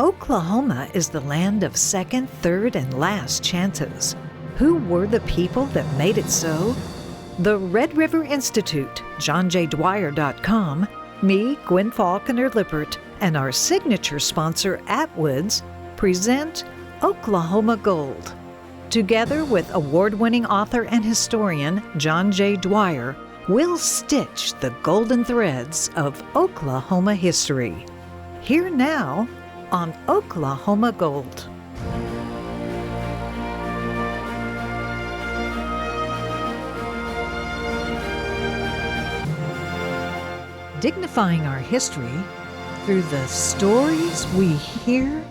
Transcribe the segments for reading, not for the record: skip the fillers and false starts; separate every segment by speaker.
Speaker 1: Oklahoma is the land of second, third, and last chances. Who were the people that made it so? The Red River Institute, JohnJDwyer.com, me, Gwen Faulconer-Lippert, and our signature sponsor, Atwoods, present Oklahoma Gold. Together with award-winning author and historian John J. Dwyer, we'll stitch the golden threads of Oklahoma history. Here now on Oklahoma Gold. Dignifying our history through the stories we hear.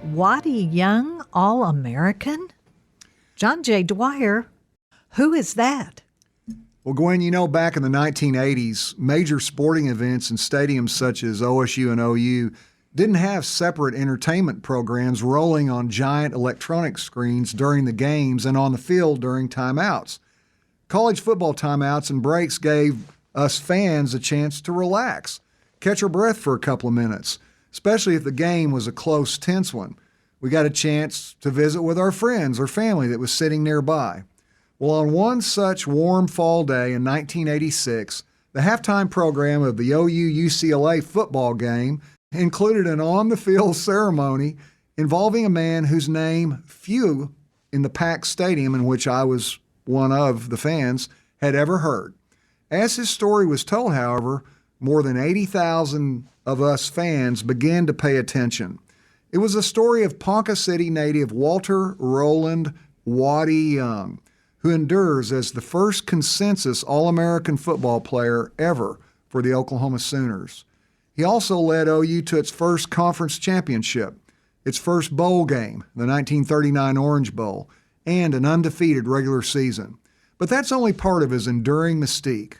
Speaker 1: Waddy Young, All-American? John J. Dwyer, who is that?
Speaker 2: Well, Gwen, back in the 1980s, major sporting events in stadiums such as OSU and OU didn't have separate entertainment programs rolling on giant electronic screens during the games and on the field during timeouts. College football timeouts and breaks gave us fans a chance to relax, catch our breath for a couple of minutes, especially if the game was a close, tense one. We got a chance to visit with our friends or family that was sitting nearby. Well, on one such warm fall day in 1986, the halftime program of the OU-UCLA football game included an on-the-field ceremony involving a man whose name few in the packed stadium, in which I was one of the fans, had ever heard. As his story was told, however, more than 80,000 of us fans began to pay attention. It was a story of Ponca City native Walter Roland Waddy Young, who endures as the first consensus All-American football player ever for the Oklahoma Sooners. He also led OU to its first conference championship, its first bowl game, the 1939 Orange Bowl, and an undefeated regular season. But that's only part of his enduring mystique.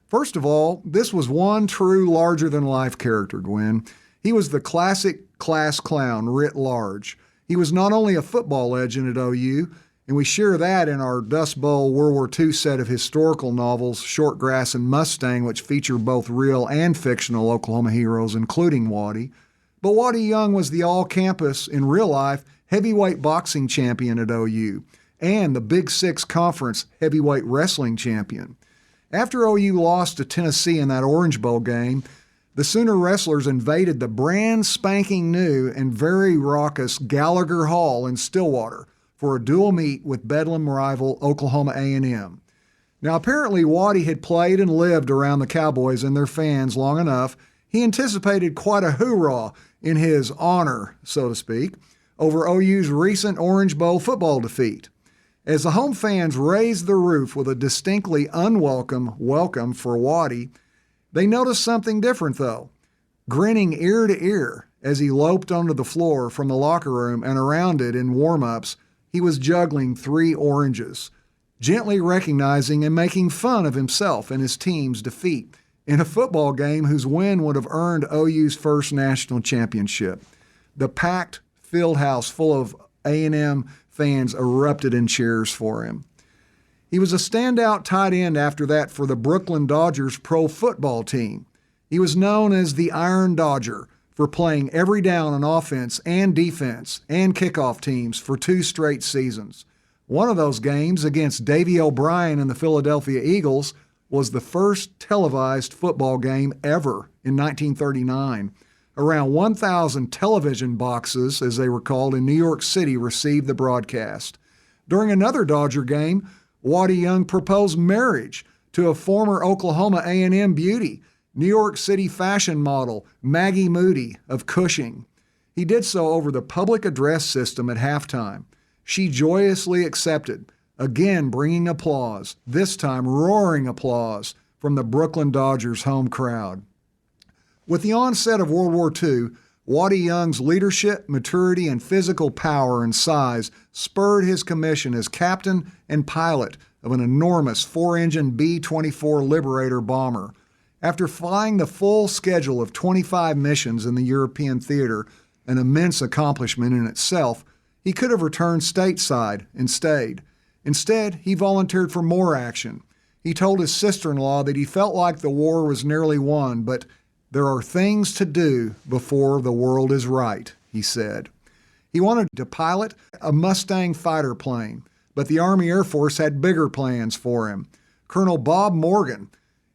Speaker 2: First of all, this was one true larger-than-life character, Gwen. He was the classic class clown writ large. He was not only a football legend at OU, and we share that in our Dust Bowl World War II set of historical novels, Short Grass and Mustang, which feature both real and fictional Oklahoma heroes, including Waddy. But Waddy Young was the all-campus, in real life, heavyweight boxing champion at OU, and the Big Six Conference heavyweight wrestling champion. After OU lost to Tennessee in that Orange Bowl game, the Sooner wrestlers invaded the brand spanking new and very raucous Gallagher Hall in Stillwater for a dual meet with Bedlam rival Oklahoma A&M. Now, apparently Waddy had played and lived around the Cowboys and their fans long enough. He anticipated quite a hoorah in his honor, so to speak, over OU's recent Orange Bowl football defeat. As the home fans raised the roof with a distinctly unwelcome welcome for Waddy, they noticed something different, though. Grinning ear to ear as he loped onto the floor from the locker room and around it in warm-ups, he was juggling 3 oranges, gently recognizing and making fun of himself and his team's defeat in a football game whose win would have earned OU's first national championship. The packed field house full of A&M fans erupted in cheers for him. He was a standout tight end after that for the Brooklyn Dodgers pro football team. He was known as the Iron Dodger for playing every down on offense and defense and kickoff teams for 2 straight seasons. One of those games against Davey O'Brien and the Philadelphia Eagles was the first televised football game ever in 1939. Around 1,000 television boxes, as they were called, in New York City received the broadcast. During another Dodger game, Waddy Young proposed marriage to a former Oklahoma A&M beauty, New York City fashion model Maggie Moody of Cushing. He did so over the public address system at halftime. She joyously accepted, again bringing applause, this time roaring applause from the Brooklyn Dodgers home crowd. With the onset of World War II, Waddy Young's leadership, maturity, and physical power and size spurred his commission as captain and pilot of an enormous 4-engine B-24 Liberator bomber. After flying the full schedule of 25 missions in the European theater, an immense accomplishment in itself, he could have returned stateside and stayed. Instead, he volunteered for more action. He told his sister-in-law that he felt like the war was nearly won, but there are things to do before the world is right, he said. He wanted to pilot a Mustang fighter plane, but the Army Air Force had bigger plans for him. Colonel Bob Morgan,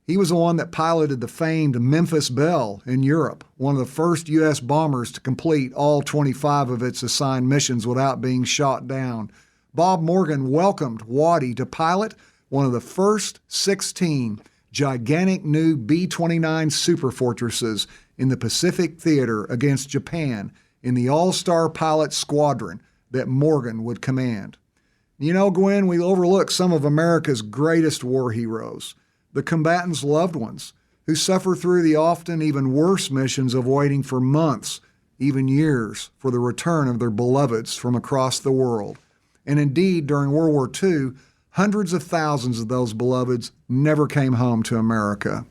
Speaker 2: he was the one that piloted the famed Memphis Belle in Europe, one of the first U.S. bombers to complete all 25 of its assigned missions without being shot down. Bob Morgan welcomed Wadi to pilot one of the first 16 gigantic new B-29 superfortresses in the Pacific Theater against Japan in the all-star pilot squadron that Morgan would command. You know, Gwen, we overlook some of America's greatest war heroes, the combatants' loved ones, who suffer through the often even worse missions of waiting for months, even years, for the return of their beloveds from across the world. And indeed, during World War II, hundreds of thousands of those beloveds never came home to America.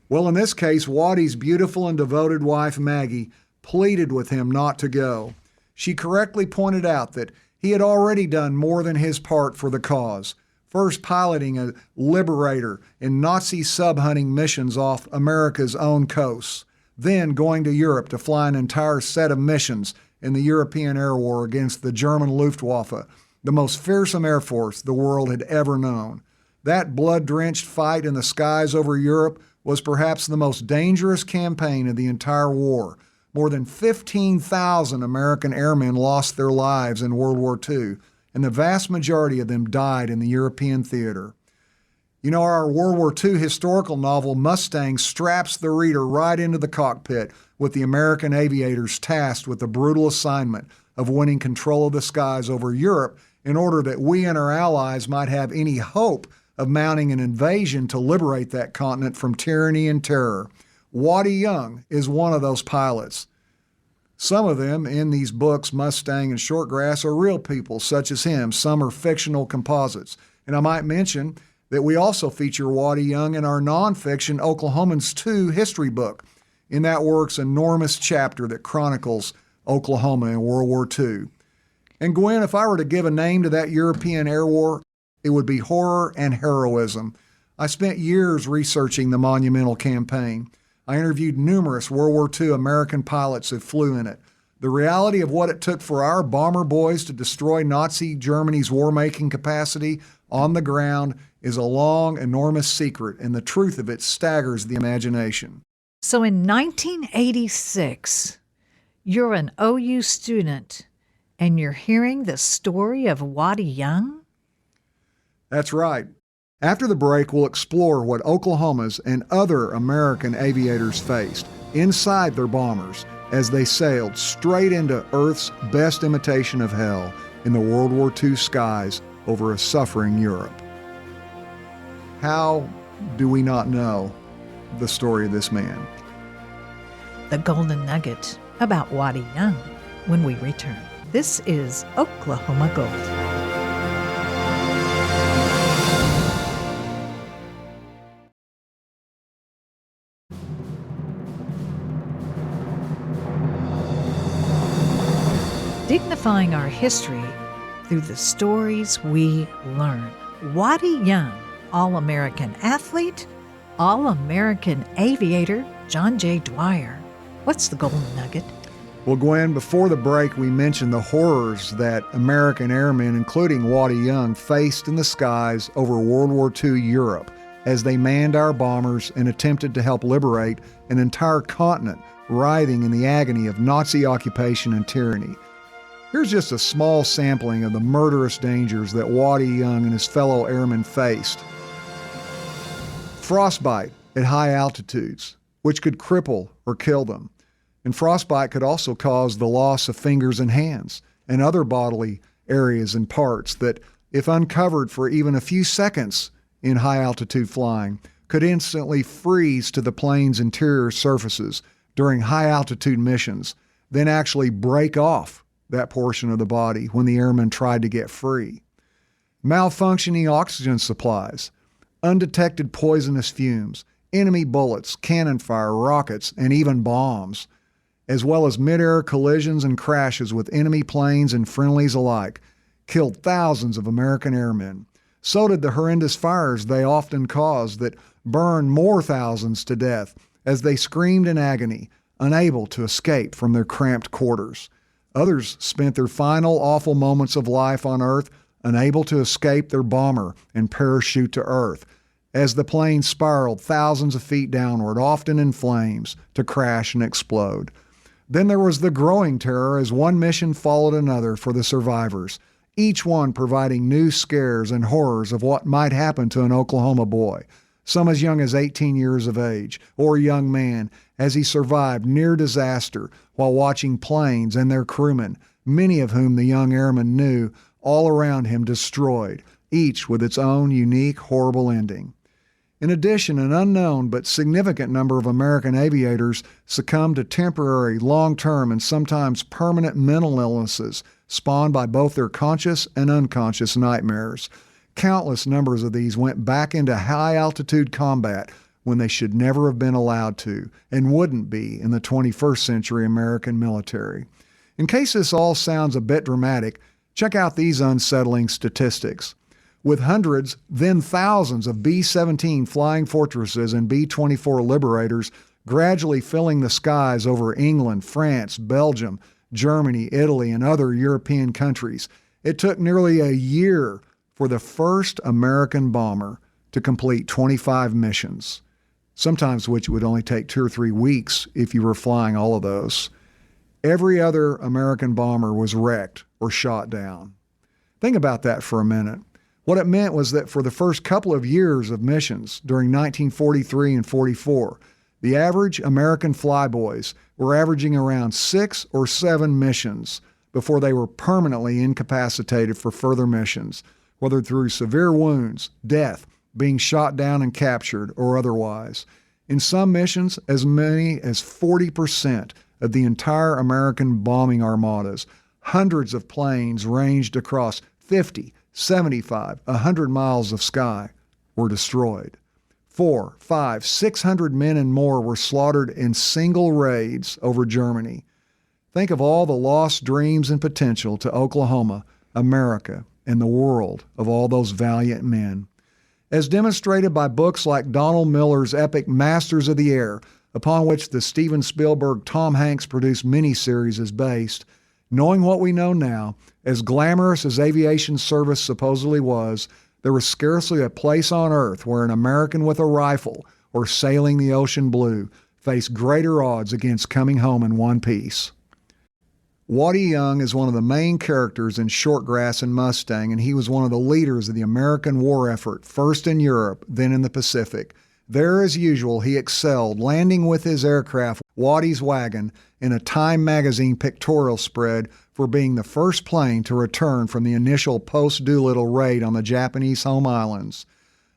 Speaker 2: Well, in this case, Wadi's beautiful and devoted wife, Maggie, pleaded with him not to go. She correctly pointed out that he had already done more than his part for the cause, first piloting a Liberator in Nazi sub-hunting missions off America's own coasts, then going to Europe to fly an entire set of missions in the European Air War against the German Luftwaffe, the most fearsome air force the world had ever known. That blood-drenched fight in the skies over Europe was perhaps the most dangerous campaign of the entire war. More than 15,000 American airmen lost their lives in World War II, and the vast majority of them died in the European theater. You know, our World War II historical novel Mustang straps the reader right into the cockpit with the American aviators tasked with the brutal assignment of winning control of the skies over Europe in order that we and our allies might have any hope of mounting an invasion to liberate that continent from tyranny and terror. Waddy Young is one of those pilots. Some of them in these books, Mustang and Shortgrass, are real people such as him. Some are fictional composites. And I might mention that we also feature Waddy Young in our nonfiction Oklahomans 2 history book, in that work's enormous chapter that chronicles Oklahoma in World War II. And Gwen, if I were to give a name to that European air war, it would be horror and heroism. I spent years researching the monumental campaign. I interviewed numerous World War II American pilots who flew in it. The reality of what it took for our bomber boys to destroy Nazi Germany's war-making capacity on the ground is a long, enormous secret, and the truth of it staggers the imagination.
Speaker 1: So in 1986, you're an OU student, and you're hearing the story of Waddy Young?
Speaker 2: That's right. After the break, we'll explore what Oklahoma's and other American aviators faced inside their bombers as they sailed straight into Earth's best imitation of hell in the World War II skies over a suffering Europe. How do we not know the story of this man?
Speaker 1: The golden nugget about Waddy Young when we return. This is Oklahoma Gold. Dignifying our history through the stories we learn. Waddy Young, All-American athlete, All-American aviator, John J. Dwyer. What's the golden nugget?
Speaker 2: Well, Gwen, before the break, we mentioned the horrors that American airmen, including Waddy Young, faced in the skies over World War II Europe as they manned our bombers and attempted to help liberate an entire continent writhing in the agony of Nazi occupation and tyranny. Here's just a small sampling of the murderous dangers that Waddy Young and his fellow airmen faced. Frostbite at high altitudes, which could cripple or kill them. And frostbite could also cause the loss of fingers and hands and other bodily areas and parts that, if uncovered for even a few seconds in high-altitude flying, could instantly freeze to the plane's interior surfaces during high-altitude missions, then actually break off that portion of the body when the airman tried to get free. Malfunctioning oxygen supplies, undetected poisonous fumes, enemy bullets, cannon fire, rockets, and even bombs, as well as mid-air collisions and crashes with enemy planes and friendlies alike, killed thousands of American airmen. So did the horrendous fires they often caused that burned more thousands to death as they screamed in agony, unable to escape from their cramped quarters. Others spent their final awful moments of life on Earth unable to escape their bomber and parachute to Earth, as the plane spiraled thousands of feet downward, often in flames, to crash and explode. Then there was the growing terror as one mission followed another for the survivors, each one providing new scares and horrors of what might happen to an Oklahoma boy, some as young as 18 years of age, or a young man, as he survived near disaster while watching planes and their crewmen, many of whom the young airman knew, all around him destroyed, each with its own unique, horrible ending. In addition, an unknown but significant number of American aviators succumbed to temporary, long-term, and sometimes permanent mental illnesses spawned by both their conscious and unconscious nightmares. Countless numbers of these went back into high-altitude combat when they should never have been allowed to, and wouldn't be in the 21st century American military. In case this all sounds a bit dramatic, check out these unsettling statistics. With hundreds, then thousands of B-17 Flying Fortresses and B-24 Liberators gradually filling the skies over England, France, Belgium, Germany, Italy, and other European countries, it took nearly a year for the first American bomber to complete 25 missions, sometimes which would only take 2 or 3 weeks if you were flying all of those. Every other American bomber was wrecked or shot down. Think about that for a minute. What it meant was that for the first couple of years of missions during 1943 and 44, the average American flyboys were averaging around 6 or 7 missions before they were permanently incapacitated for further missions, whether through severe wounds, death, being shot down and captured, or otherwise. In some missions, as many as 40% of the entire American bombing armadas, hundreds of planes ranged across 50, 75, 100 miles of sky, were destroyed. 400, 500, 600 men and more were slaughtered in single raids over Germany. Think of all the lost dreams and potential to Oklahoma, America, and the world of all those valiant men. As demonstrated by books like Donald Miller's epic Masters of the Air, upon which the Steven Spielberg Tom Hanks produced miniseries is based, knowing what we know now, as glamorous as aviation service supposedly was, there was scarcely a place on earth where an American with a rifle or sailing the ocean blue faced greater odds against coming home in one piece. Waddy Young is one of the main characters in Shortgrass and Mustang, and he was one of the leaders of the American war effort, first in Europe, then in the Pacific. There, as usual, he excelled, landing with his aircraft, Waddy's Wagon, in a Time magazine pictorial spread for being the first plane to return from the initial post-Doolittle raid on the Japanese home islands.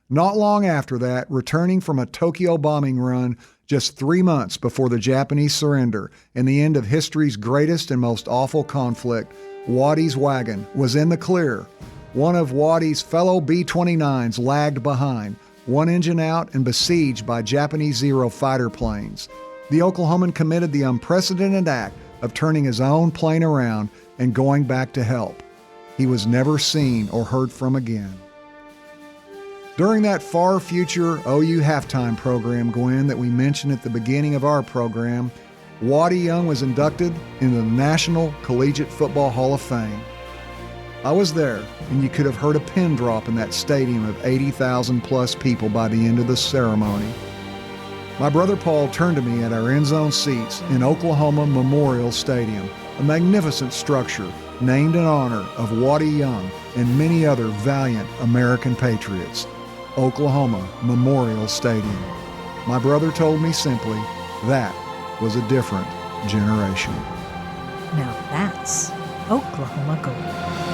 Speaker 2: Not long after that, returning from a Tokyo bombing run just 3 months before the Japanese surrender and the end of history's greatest and most awful conflict, Waddy's Wagon was in the clear. One of Waddy's fellow B-29s lagged behind, one engine out and besieged by Japanese Zero fighter planes. The Oklahoman committed the unprecedented act of turning his own plane around and going back to help. He was never seen or heard from again. During that far future OU halftime program, Gwen, that we mentioned at the beginning of our program, Waddy Young was inducted into the National Collegiate Football Hall of Fame. I was there, and you could have heard a pin drop in that stadium of 80,000 plus people by the end of the ceremony. My brother Paul turned to me at our end zone seats in Oklahoma Memorial Stadium, a magnificent structure named in honor of Waddy Young and many other valiant American patriots. Oklahoma Memorial Stadium. My brother told me simply, that was a different generation.
Speaker 1: Now that's Oklahoma gold.